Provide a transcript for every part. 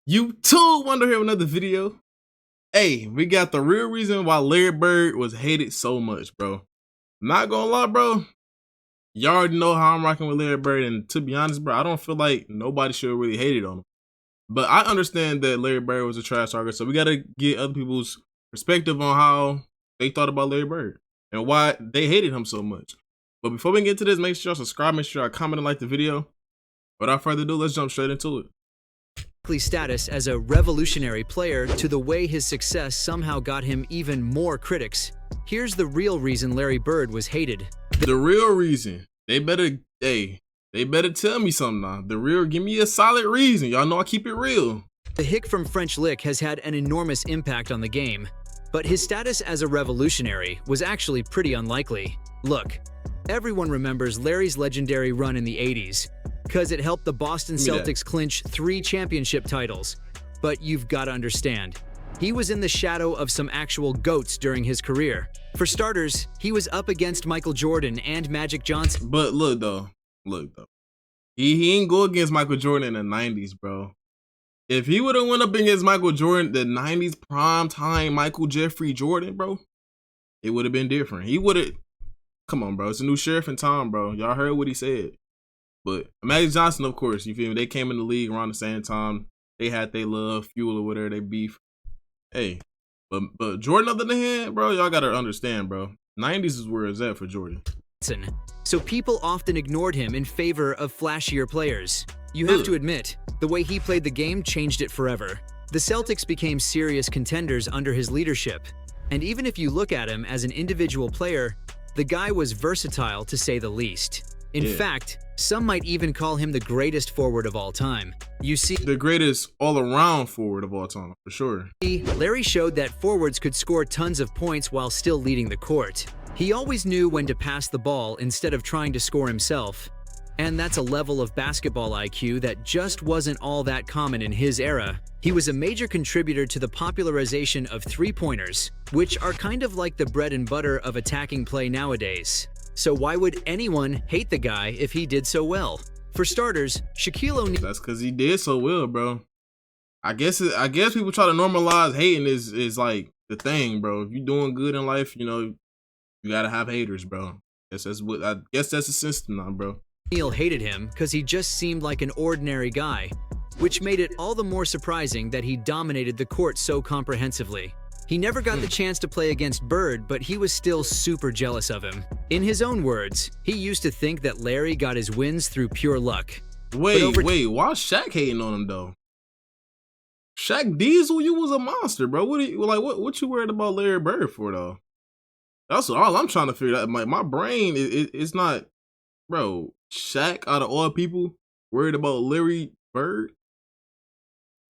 You too wonder here with another video. Hey, we got the real reason why Larry Bird was hated so much, bro. Not gonna lie, bro. Y'all already know how I'm rocking with Larry Bird, and to be honest, bro, I don't feel like nobody should really hate it on him. But I understand that Larry Bird was a trash talker, so we gotta get other people's perspective on how they thought about Larry Bird and why they hated him so much. But before we get into this, make sure y'all subscribe, make sure y'all comment and like the video. Without further ado, let's jump straight into it. Status as a revolutionary player to the way his success somehow got him even more critics. Here's the real reason Larry Bird was hated. The real reason. They better tell me something now. Give me a solid reason. Y'all know I keep it real. The hick from French Lick has had an enormous impact on the game, but his status as a revolutionary was actually pretty unlikely. Look, everyone remembers Larry's legendary run in the 80s, because it helped the Boston Celtics clinch 3 championship titles. But you've got to understand, he was in the shadow of some actual GOATs during his career. For starters, he was up against Michael Jordan and Magic Johnson. But look though, he ain't go against Michael Jordan in the 90s, bro. If he would have went up against Michael Jordan, the 90s prime time Michael Jeffrey Jordan, bro, it would have been different. He would have, come on, bro, it's a new sheriff in town, bro. Y'all heard what he said. But Magic Johnson, of course, you feel me? They came in the league around the same time. They had their love, fuel, or whatever, they beef. Hey, but Jordan, on the other hand, bro, y'all gotta understand, bro. 90s is where it's at for Jordan. So people often ignored him in favor of flashier players. You have to admit, the way he played the game changed it forever. The Celtics became serious contenders under his leadership. And even if you look at him as an individual player, the guy was versatile to say the least. In fact, some might even call him the greatest forward of all time. You see, the greatest all-around forward of all time, for sure. Larry showed that forwards could score tons of points while still leading the court. He always knew when to pass the ball instead of trying to score himself. And that's a level of basketball IQ that just wasn't all that common in his era. He was a major contributor to the popularization of three-pointers, which are kind of like the bread and butter of attacking play nowadays. So why would anyone hate the guy if he did so well? For starters, Shaquille O'Neal. That's because he did so well, bro. I guess people try to normalize hating is like the thing, bro. If you're doing good in life, you know, you gotta have haters, bro. I guess that's the system now, bro. O'Neal hated him because he just seemed like an ordinary guy, which made it all the more surprising that he dominated the court so comprehensively. He never got the chance to play against Bird, but he was still super jealous of him. In his own words, he used to think that Larry got his wins through pure luck. Wait, why Shaq hating on him though? Shaq Diesel, you was a monster, bro. What you worried about Larry Bird for though? That's all I'm trying to figure out. My brain it's not, bro. Shaq out of all people worried about Larry Bird?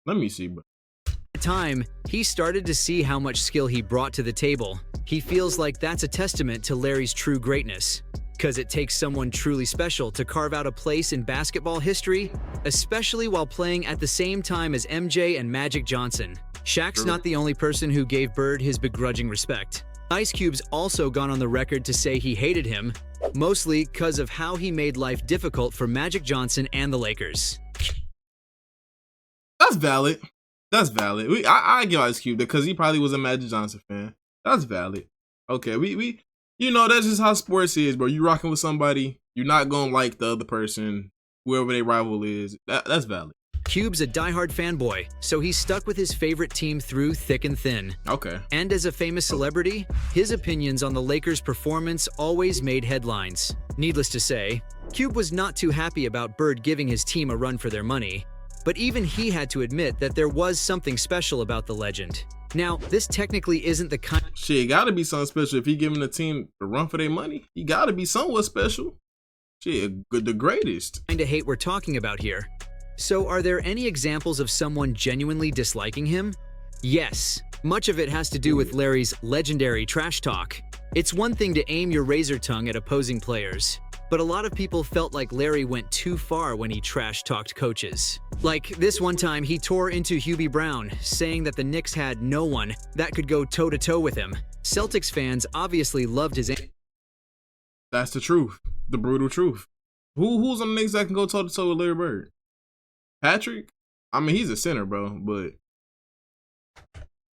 Let me see, bro. Time, he started to see how much skill he brought to the table. He feels like that's a testament to Larry's true greatness, because it takes someone truly special to carve out a place in basketball history, especially while playing at the same time as MJ and Magic Johnson. Shaq's not the only person who gave Bird his begrudging respect. Ice Cube's also gone on the record to say he hated him, mostly because of how he made life difficult for Magic Johnson and the Lakers. That's valid. That's valid. I give Ice Cube that because he probably was a Magic Johnson fan. That's valid. Okay, we you know, that's just how sports is, bro. You rocking with somebody, you're not gonna like the other person, whoever their rival is. That's valid. Cube's a diehard fanboy, so he's stuck with his favorite team through thick and thin. Okay. And as a famous celebrity, his opinions on the Lakers' performance always made headlines. Needless to say, Cube was not too happy about Bird giving his team a run for their money. But even he had to admit that there was something special about the legend. Now, this technically isn't the kind. Shit, it gotta be something special if he giving the team a run for their money. He gotta be somewhat special. Shit, the greatest. Kind of hate we're talking about here. So are there any examples of someone genuinely disliking him? Yes. Much of it has to do with Larry's legendary trash talk. It's one thing to aim your razor tongue at opposing players, but a lot of people felt like Larry went too far when he trash-talked coaches. Like this one time he tore into Hubie Brown, saying that the Knicks had no one that could go toe-to-toe with him. Celtics fans obviously loved his. That's the truth. The brutal truth. Who's on the Knicks that can go toe-to-toe with Larry Bird? Patrick? I mean, he's a center, bro, but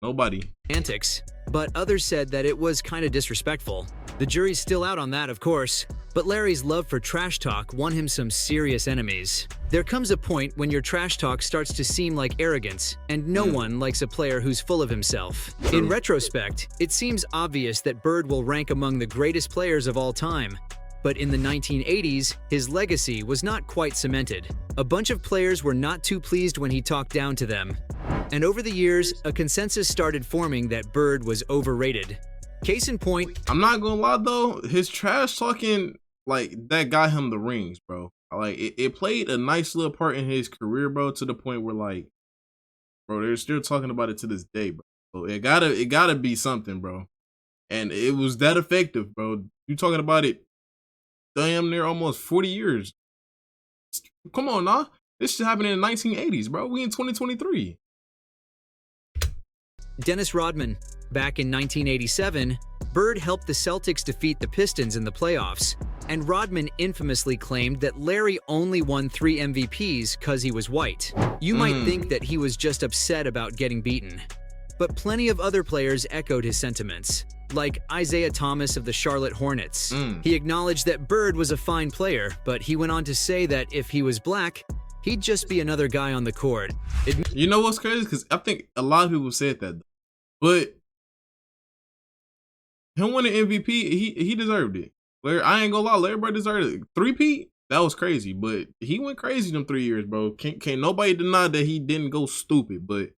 nobody. Antics, but others said that it was kind of disrespectful. The jury's still out on that, of course, but Larry's love for trash talk won him some serious enemies. There comes a point when your trash talk starts to seem like arrogance, and no one likes a player who's full of himself. In retrospect, it seems obvious that Bird will rank among the greatest players of all time. But in the 1980s, his legacy was not quite cemented. A bunch of players were not too pleased when he talked down to them. And over the years, a consensus started forming that Bird was overrated. Case in point, I'm not gonna lie though, his trash talking, like, that got him the rings, bro. Like, it played a nice little part in his career, bro, to the point where, like, bro, they're still talking about it to this day, bro. So it gotta be something, bro. And it was that effective, bro. You talking about it damn near almost 40 years. Come on, nah. This shit happened in the 1980s, bro. We in 2023. Dennis Rodman. Back in 1987, Bird helped the Celtics defeat the Pistons in the playoffs, and Rodman infamously claimed that Larry only won 3 MVPs because he was white. You might think that he was just upset about getting beaten, but plenty of other players echoed his sentiments, like Isaiah Thomas of the Charlotte Hornets. He acknowledged that Bird was a fine player, but he went on to say that if he was black, he'd just be another guy on the court. You know what's crazy? Because I think a lot of people said that, but him winning MVP, he deserved it. I ain't gonna lie, Larry Bird deserved it. 3-peat, that was crazy, but he went crazy them 3 years, bro. Can't nobody deny that he didn't go stupid, but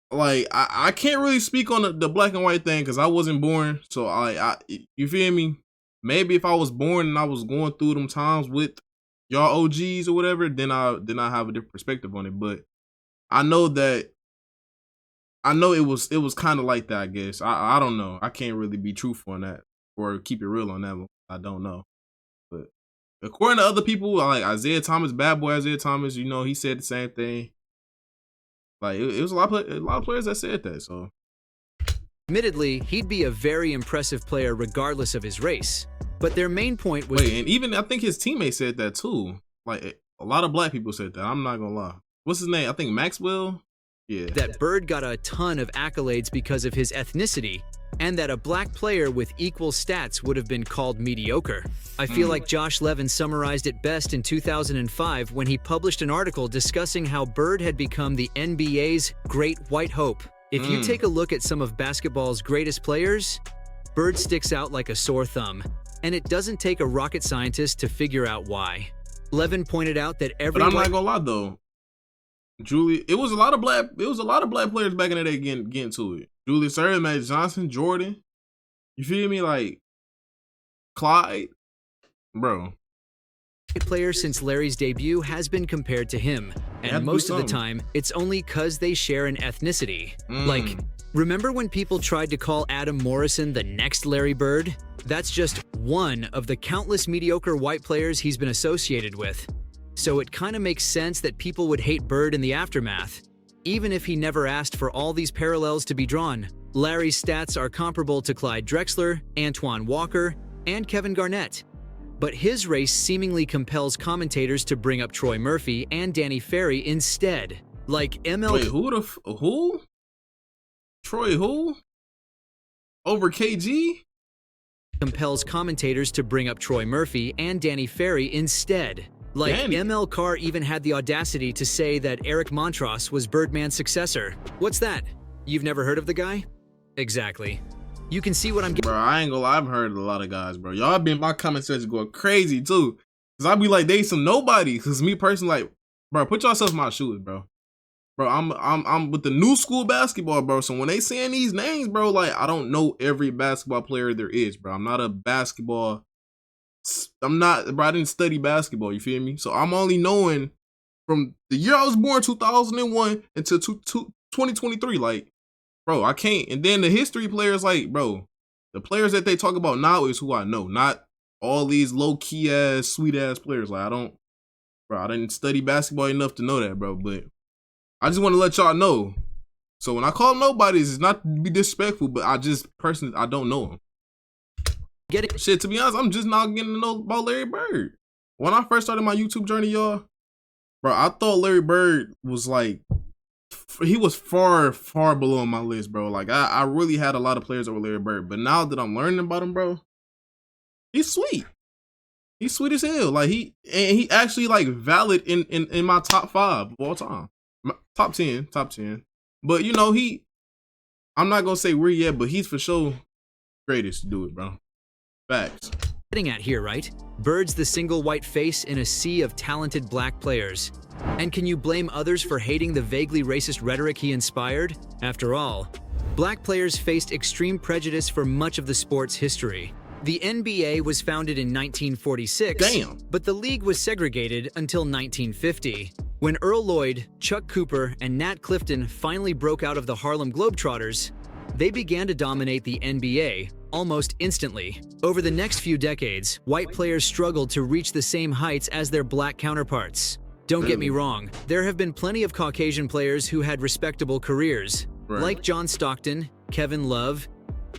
like I can't really speak on the black and white thing because I wasn't born. So I you feel me? Maybe if I was born and I was going through them times with y'all OGs or whatever, then I have a different perspective on it. But I know it was kind of like that, I guess. I don't know. I can't really be truthful on that or keep it real on that one. I don't know. But according to other people, like Isaiah Thomas, bad boy Isaiah Thomas, you know, he said the same thing. Like it was a lot of players that said that. So Admittedly, he'd be a very impressive player regardless of his race. But their main point was... Wait, and even I think his teammates said that too. Like a lot of black people said that. I'm not gonna lie. What's his name? I think Maxwell. Yeah. That Bird got a ton of accolades because of his ethnicity, and that a black player with equal stats would have been called mediocre. I feel like Josh Levin summarized it best in 2005 when he published an article discussing how Bird had become the NBA's great white hope. If you take a look at some of basketball's greatest players, Bird sticks out like a sore thumb, and it doesn't take a rocket scientist to figure out why. Levin pointed out that every... But I'm not gonna lie though. It was a lot of black players back in the day getting to it. Julius Erving, Magic Johnson, Jordan. You feel me? Like Clyde, bro. Player since Larry's debut has been compared to him, and most of the time, it's only cause they share an ethnicity. Like, remember when people tried to call Adam Morrison the next Larry Bird? That's just one of the countless mediocre white players he's been associated with. So it kind of makes sense that people would hate Bird in the aftermath, even if he never asked for all these parallels to be drawn. Larry's stats are comparable to Clyde Drexler, Antoine Walker, and Kevin Garnett. But his race seemingly compels commentators to bring up Troy Murphy and Danny Ferry instead. Like ML... Wait, who? Troy who? Over KG? Compels commentators to bring up Troy Murphy and Danny Ferry instead. Like, ML Carr even had the audacity to say that Eric Montross was Birdman's successor. What's that? You've never heard of the guy? Exactly. You can see what I'm getting. Bro, I ain't gonna lie, I've heard a lot of guys, bro. Y'all been in my comment section going crazy too. Cause I be like, they some nobody. Cause me personally, like, bro, put yourself in my shoes, bro. Bro, I'm with the new school basketball, bro. So when they saying these names, bro, like, I don't know every basketball player there is, bro. I'm not, bro, I didn't study basketball, you feel me? So I'm only knowing from the year I was born, 2001, until 2023, like, bro, I can't. And then the history players, like, bro, the players that they talk about now is who I know, not all these low-key ass, sweet ass players. Like, I didn't study basketball enough to know that, bro, but I just want to let y'all know. So when I call nobodies, it's not to be disrespectful, but I don't know them. Get it? Shit, to be honest, I'm just not getting to know about Larry Bird. When I first started my YouTube journey, y'all, Bro, I thought Larry Bird was like, he was far, far below my list, bro. Like, I really had a lot of players over Larry Bird. But now that I'm learning about him, bro, he's sweet. He's sweet as hell. Like, he actually, like, valid in my top 5 of all time. Top 10. But, you know, I'm not going to say where yet, but he's for sure greatest to do it, bro. Facts. Getting at here, right? Bird's the single white face in a sea of talented black players. And can you blame others for hating the vaguely racist rhetoric he inspired? After all, black players faced extreme prejudice for much of the sport's history. The NBA was founded in 1946, but the league was segregated until 1950. When Earl Lloyd, Chuck Cooper, and Nat Clifton finally broke out of the Harlem Globetrotters, they began to dominate the NBA almost instantly. Over the next few decades, white players struggled to reach the same heights as their black counterparts. Don't get me wrong, there have been plenty of Caucasian players who had respectable careers, like John Stockton, Kevin Love,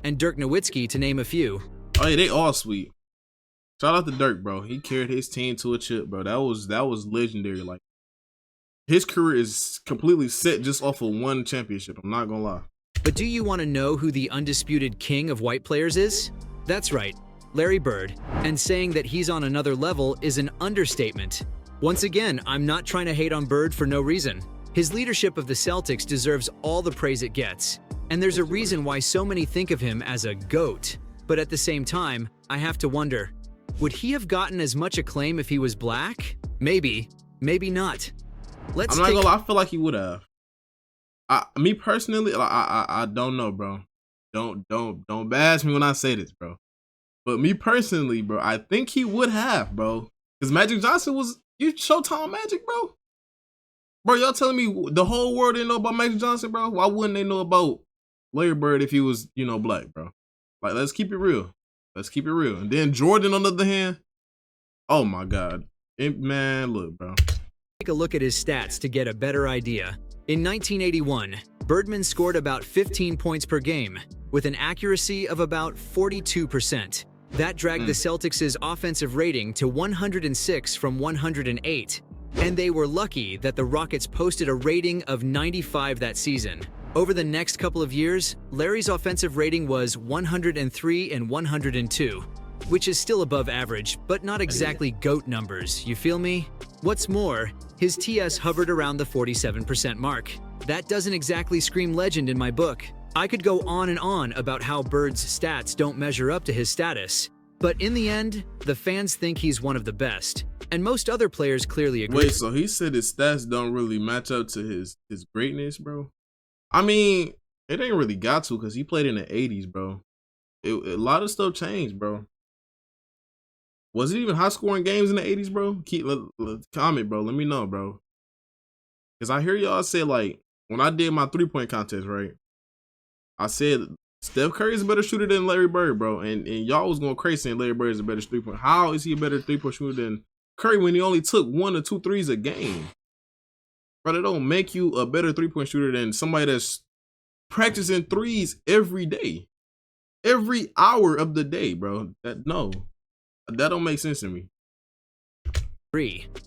and Dirk Nowitzki, to name a few. Oh yeah, they all sweet. Shout out to Dirk, bro. He carried his team to a chip, bro. That was legendary. Like, his career is completely set just off of one championship. I'm not gonna lie. But do you want to know who the undisputed king of white players is? That's right, Larry Bird. And saying that he's on another level is an understatement. Once again, I'm not trying to hate on Bird for no reason. His leadership of the Celtics deserves all the praise it gets. And there's a reason why so many think of him as a GOAT. But at the same time, I have to wonder, would he have gotten as much acclaim if he was black? Maybe, maybe not. I'm not gonna lie, I feel like he would have. Me personally, I don't know, bro. Don't bash me when I say this, bro. But me personally, bro, I think he would have, bro. Because Magic Johnson was Showtime Magic, bro. Bro, y'all telling me the whole world didn't know about Magic Johnson, bro? Why wouldn't they know about Larry Bird if he was, black, bro? Like, let's keep it real. Let's keep it real. And then Jordan, on the other hand, oh my God. Man, look, bro. Take a look at his stats to get a better idea. In 1981, Birdman scored about 15 points per game, with an accuracy of about 42%. That dragged the Celtics' offensive rating to 106 from 108. And they were lucky that the Rockets posted a rating of 95 that season. Over the next couple of years, Larry's offensive rating was 103 and 102, which is still above average, but not exactly GOAT numbers, you feel me? What's more, his TS hovered around the 47% mark. That doesn't exactly scream legend in my book. I could go on and on about how Bird's stats don't measure up to his status. But in the end, the fans think he's one of the best. And most other players clearly agree. Wait, so he said his stats don't really match up to his greatness, bro? I mean, it ain't really got to, because he played in the 80s, bro. A lot of stuff changed, bro. Was it even high-scoring games in the 80s, bro? Comment, bro. Let me know, bro. Because I hear y'all say, like, when I did my three-point contest, right? I said Steph Curry is a better shooter than Larry Bird, bro. And y'all was going crazy saying Larry Bird is a better three-point. How is he a better three-point shooter than Curry when he only took 1 or 2 threes a game? Bro, that don't make you a better three-point shooter than somebody that's practicing threes every day. Every hour of the day, bro. That don't make sense to me.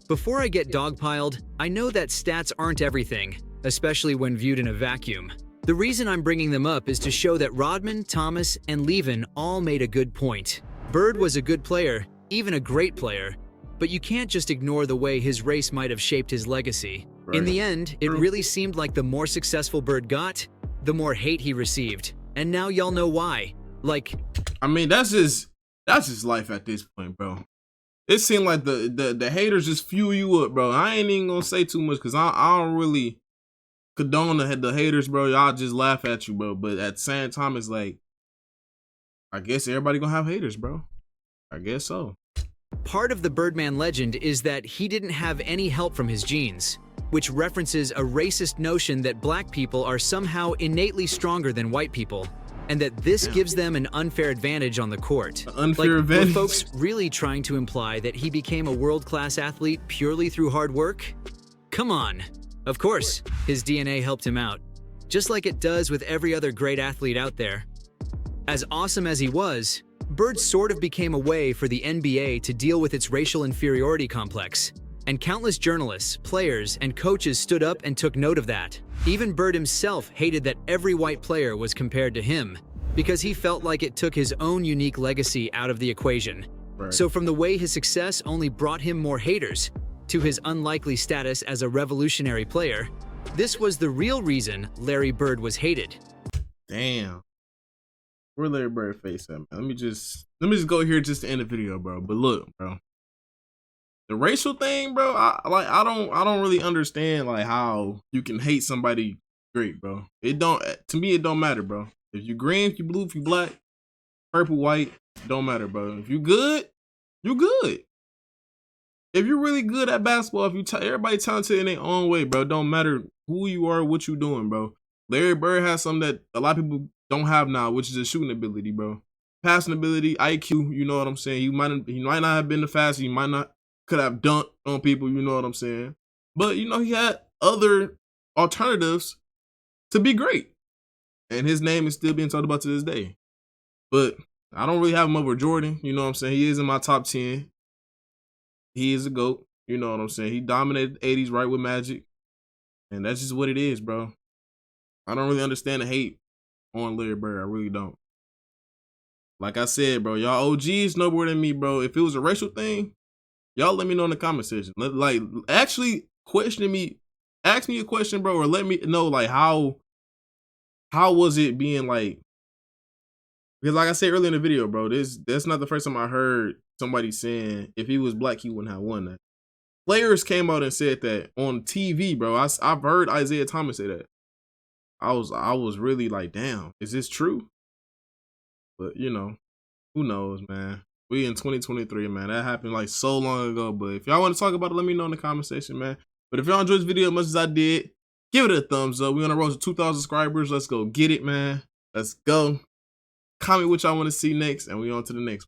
Before I get dogpiled, I know that stats aren't everything, especially when viewed in a vacuum. The reason I'm bringing them up is to show that Rodman, Thomas, and Levin all made a good point. Bird was a good player, even a great player, but you can't just ignore the way his race might have shaped his legacy. Right. In the end, it really seemed like the more successful Bird got, the more hate he received. And now y'all know why. Like, I mean, that's just life at this point, bro. It seemed like the haters just fuel you up, bro. I ain't even gonna say too much because I don't really condone the haters, bro. Y'all just laugh at you, bro. But at the same time, it's like, I guess everybody gonna have haters, bro. I guess so. Part of the Birdman legend is that he didn't have any help from his genes, which references a racist notion that black people are somehow innately stronger than white people, and that this gives them an unfair advantage on the court. Unfair advantage? Were folks really trying to imply that he became a world-class athlete purely through hard work? Come on. Of course, his DNA helped him out, just like it does with every other great athlete out there. As awesome as he was, Bird sort of became a way for the NBA to deal with its racial inferiority complex. And countless journalists, players, and coaches stood up and took note of that. Even Bird himself hated that every white player was compared to him, because he felt like it took his own unique legacy out of the equation. Right. So from the way his success only brought him more haters, to his unlikely status as a revolutionary player, this was the real reason Larry Bird was hated. Damn. Where Larry Bird face at, man? Let me just go here just to end the video, bro. But look, bro. The racial thing, bro, I don't really understand like how you can hate somebody great, bro. To me it don't matter, bro. If you green, if you blue, if you black, purple, white, don't matter, bro. If you good, you good. If you're really good at basketball, everybody talented in their own way, bro. Don't matter who you are, what you doing, bro. Larry Bird has something that a lot of people don't have now, which is a shooting ability, bro. Passing ability, IQ, you know what I'm saying? He might not have been the fastest, he might not could have dunked on people, you know what I'm saying? But you know, he had other alternatives to be great. And his name is still being talked about to this day. But I don't really have him over Jordan, you know what I'm saying? He is in my top 10. He is a GOAT, you know what I'm saying? He dominated the 80s right with Magic. And that's just what it is, bro. I don't really understand the hate on Larry Bird. I really don't. Like I said, bro, y'all OGs know more than me, bro. If it was a racial thing, y'all let me know in the comment section. Like, actually question me, ask me a question, bro, or let me know, like, how was it being, like, because like I said earlier in the video, bro, that's not the first time I heard somebody saying if he was black, he wouldn't have won that. Players came out and said that on TV, bro. I've heard Isaiah Thomas say that. I was really like, damn, is this true? But you know, who knows, man. We in 2023, man. That happened like so long ago. But if y'all want to talk about it, let me know in the comment section, man. But if y'all enjoyed this video as much as I did, give it a thumbs up. We on the road to 2,000 subscribers. Let's go get it, man. Let's go. Comment what y'all want to see next, and we on to the next one.